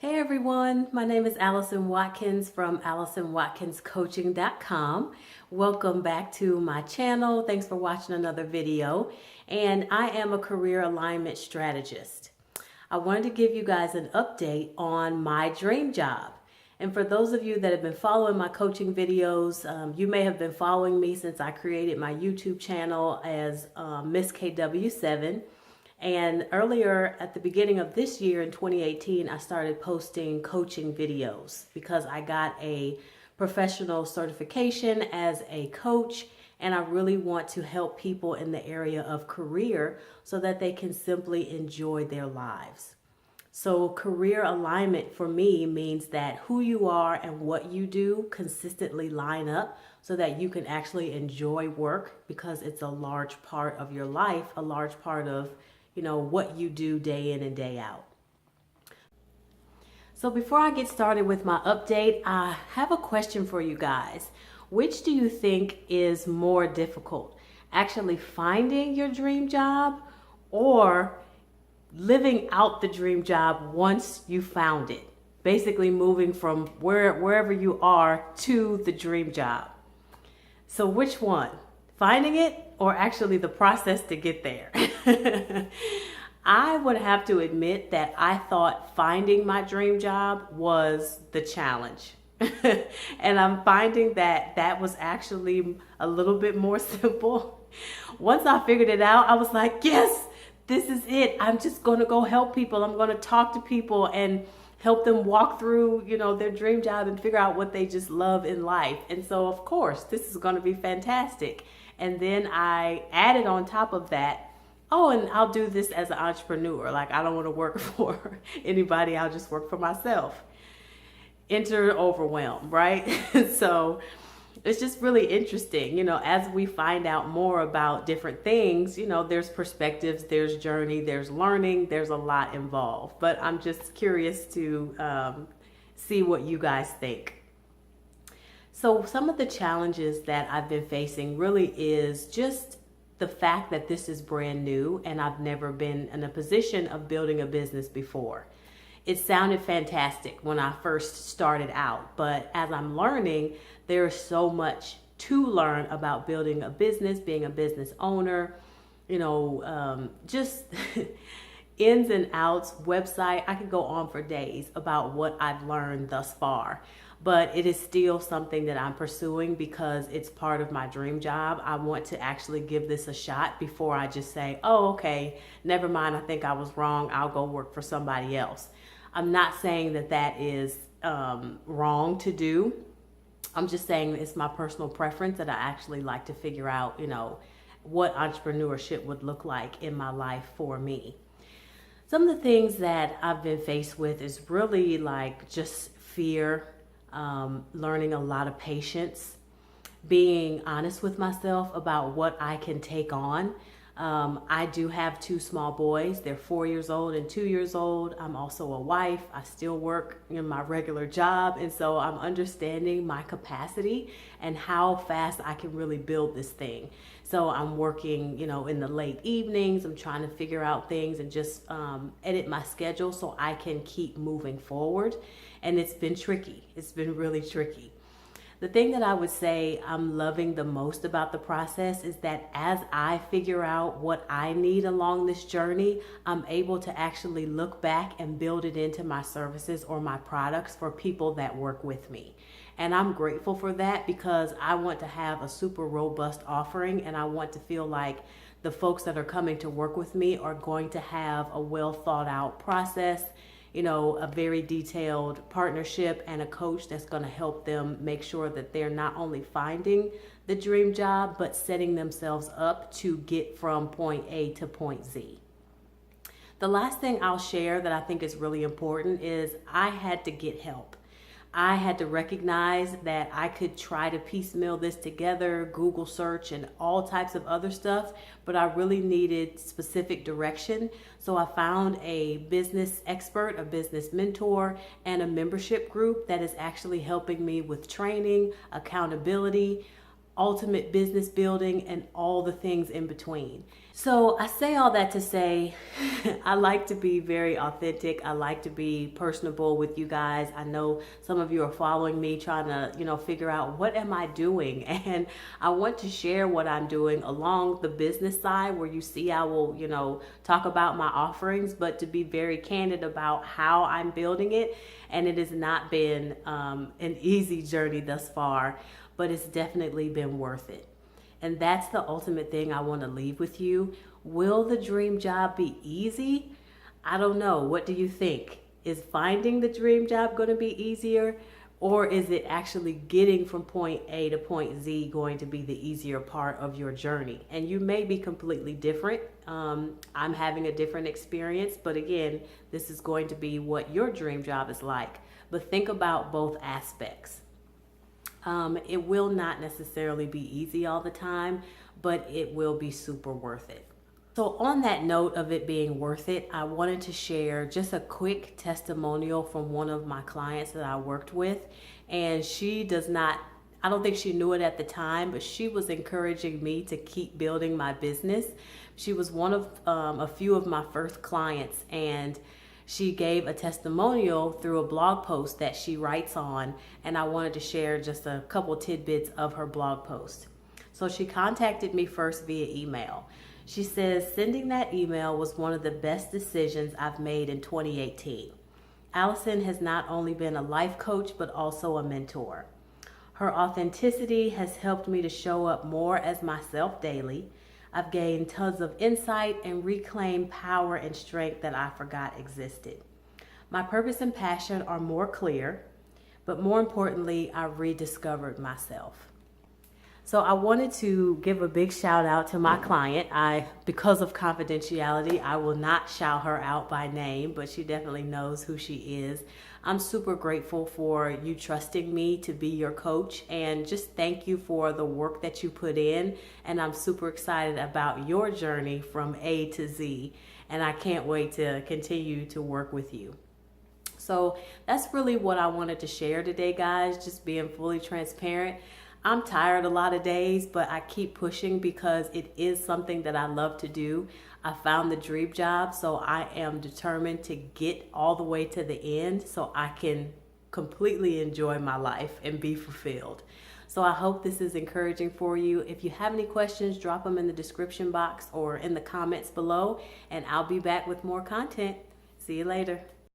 Hey everyone, my name is Allison Watkins from AllisonWatkinsCoaching.com. Welcome back to my channel. Thanks for watching another video. And I am a career alignment strategist. I wanted to give you guys an update on my dream job. And for those of you that have been following my coaching videos, you may have been following me since I created my YouTube channel as Miss KW7. And earlier at the beginning of this year in 2018, I started posting coaching videos because I got a professional certification as a coach, and I really want to help people in the area of career so that they can simply enjoy their lives. So career alignment for me means that who you are and what you do consistently line up so that you can actually enjoy work, because it's a large part of your life, a large part of what you do day in and day out. So before I get started with my update, I have a question for you guys. Which do you think is more difficult? Actually finding your dream job or living out the dream job once you found it? Basically moving from wherever you are to the dream job. So which one? Finding it or actually the process to get there? I would have to admit that I thought finding my dream job was the challenge. And I'm finding that that was actually a little bit more simple. Once I figured it out, I was like, yes, this is it. I'm just going to go help people. I'm going to talk to people and help them walk through, their dream job and figure out what they just love in life. And so, of course, this is going to be fantastic. And then I added on top of that, oh, and I'll do this as an entrepreneur. Like, I don't want to work for anybody. I'll just work for myself. Enter overwhelm, right? So it's just really interesting, as we find out more about different things, there's perspectives, there's journey, there's learning, there's a lot involved. But I'm just curious to see what you guys think. So some of the challenges that I've been facing really is just the fact that this is brand new and I've never been in a position of building a business before. It sounded fantastic when I first started out, but as I'm learning, there's so much to learn about building a business, being a business owner, just ins and outs, website. I could go on for days about what I've learned thus far, but it is still something that I'm pursuing because it's part of my dream job. I want to actually give this a shot before I just say, oh, okay, never mind, I think I was wrong, I'll go work for somebody else. I'm not saying that that is wrong to do. I'm just saying it's my personal preference that I actually like to figure out, what entrepreneurship would look like in my life for me. Some of the things that I've been faced with is really like just fear, learning a lot of patience, being honest with myself about what I can take on. I do have two small boys. They're 4 years old and 2 years old. I'm also a wife. I still work in my regular job. And so I'm understanding my capacity and how fast I can really build this thing. So I'm working, in the late evenings. I'm trying to figure out things and just edit my schedule so I can keep moving forward. And it's been tricky. It's been really tricky. The thing that I would say I'm loving the most about the process is that as I figure out what I need along this journey, I'm able to actually look back and build it into my services or my products for people that work with me. And I'm grateful for that because I want to have a super robust offering, and I want to feel like the folks that are coming to work with me are going to have a well thought out process, a very detailed partnership and a coach that's going to help them make sure that they're not only finding the dream job, but setting themselves up to get from point A to point Z. The last thing I'll share that I think is really important is I had to get help. I had to recognize that I could try to piecemeal this together, Google search and all types of other stuff, but I really needed specific direction. So I found a business expert, a business mentor, and a membership group that is actually helping me with training, accountability, ultimate business building, and all the things in between. So I say all that to say, I like to be very authentic. I like to be personable with you guys. I know some of you are following me trying to, figure out what am I doing? And I want to share what I'm doing along the business side where you see I will, talk about my offerings, but to be very candid about how I'm building it. And it has not been an easy journey thus far, but it's definitely been worth it. And that's the ultimate thing I want to leave with you. Will the dream job be easy? I don't know. What do you think? Is finding the dream job going to be easier? Or is it actually getting from point A to point Z going to be the easier part of your journey? And you may be completely different. I'm having a different experience, but again, this is going to be what your dream job is like. But think about both aspects. It will not necessarily be easy all the time, but it will be super worth it. So on that note of it being worth it, I wanted to share just a quick testimonial from one of my clients that I worked with. And I don't think she knew it at the time, but she was encouraging me to keep building my business. She was one of a few of my first clients, and she gave a testimonial through a blog post that she writes on, and I wanted to share just a couple tidbits of her blog post. So she contacted me first via email. She says, sending that email was one of the best decisions I've made in 2018. Allison has not only been a life coach, but also a mentor. Her authenticity has helped me to show up more as myself daily. I've gained tons of insight and reclaimed power and strength that I forgot existed. My purpose and passion are more clear, but more importantly, I rediscovered myself. So I wanted to give a big shout out to my client. Because of confidentiality, I will not shout her out by name, but she definitely knows who she is. I'm super grateful for you trusting me to be your coach, and just thank you for the work that you put in. And I'm super excited about your journey from A to Z, and I can't wait to continue to work with you. So that's really what I wanted to share today, guys, just being fully transparent. I'm tired a lot of days, but I keep pushing because it is something that I love to do. I found the dream job, so I am determined to get all the way to the end so I can completely enjoy my life and be fulfilled. So I hope this is encouraging for you. If you have any questions, drop them in the description box or in the comments below, and I'll be back with more content. See you later.